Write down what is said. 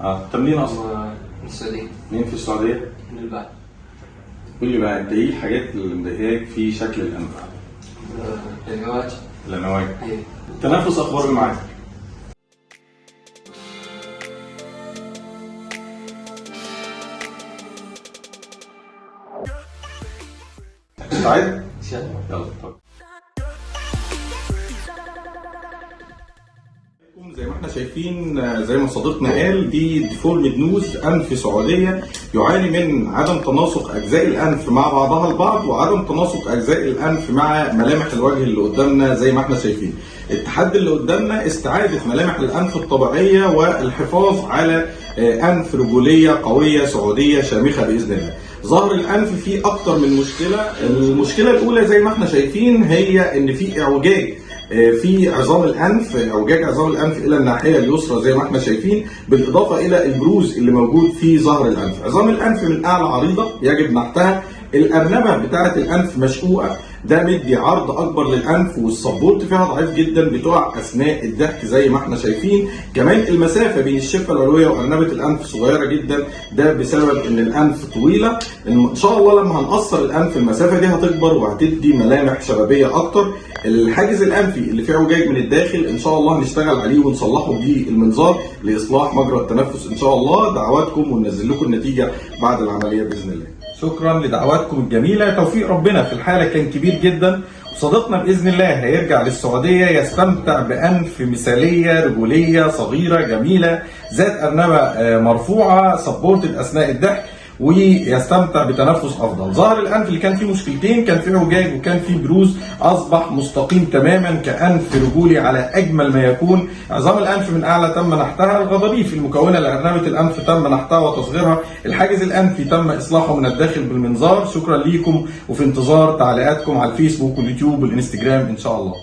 انت منين اصلا؟ من السعودية. منين في السعوديه؟ من البعث. قول لي بقى انت ايه الحاجات اللي مضايقاك في شكل الانف؟ النواج. النواج. ايه. التنفس اخباره إيه معاك؟ مستعد؟ ان شاء الله. يلا طب. زي ما احنا شايفين، زي ما صديقنا قال، دي ديفورمد نوز، انف سعوديه يعاني من عدم تناسق اجزاء الانف مع بعضها البعض، وعدم تناسق اجزاء الانف مع ملامح الوجه اللي قدامنا زي ما احنا شايفين. التحدي اللي قدامنا استعاده ملامح الانف الطبيعيه والحفاظ على انف رجوليه قويه سعوديه شامخه باذن الله. ظهر الانف فيه اكتر من مشكله. المشكله الاولى زي ما احنا شايفين هي ان في اعوجاج في عظام الانف، اعوجاج عظام الانف الى الناحيه اليسرى زي ما احنا شايفين، بالاضافه الى البروز اللي موجود في ظهر الانف. عظام الانف من اعلى عريضه يجب نحتها، الارنبه بتاعه الانف مشقوقه، ده مدي عرض اكبر للانف، والسبورت فيها ضعيف جدا بتقع اثناء الضحك زي ما احنا شايفين. كمان المسافه بين الشفه العلويه وارنبه الانف صغيره جدا، ده بسبب ان الانف طويله. ان شاء الله لما هنقصر الانف المسافه دي هتكبر وهتدي ملامح شبابيه اكتر. الحاجز الانفي اللي فيه اعوجاج من الداخل ان شاء الله هنشتغل عليه ونصلحه بالمنظار لاصلاح مجرى التنفس ان شاء الله. دعواتكم وننزل لكم النتيجه بعد العمليه باذن الله. شكرا لدعواتكم الجميله، توفيق ربنا في الحاله كان كبير جدا، وصديقنا باذن الله هيرجع للسعوديه يستمتع بانف مثاليه رجوليه صغيره جميله ذات ارنبه مرفوعه سبورتد اثناء الضحك، ويستمتع بتنفس افضل. ظهر الانف اللي كان فيه مشكلتين، كان فيه اعوجاج وكان فيه بروز، اصبح مستقيم تماما كانف رجولي على اجمل ما يكون. عظام الانف من اعلى تم نحتها، الغضاريف المكونه لارنبه الانف تم نحتها وتصغيرها، الحاجز الانفي تم اصلاحه من الداخل بالمنظار. شكرا ليكم، وفي انتظار تعليقاتكم على الفيسبوك واليوتيوب والانستجرام ان شاء الله.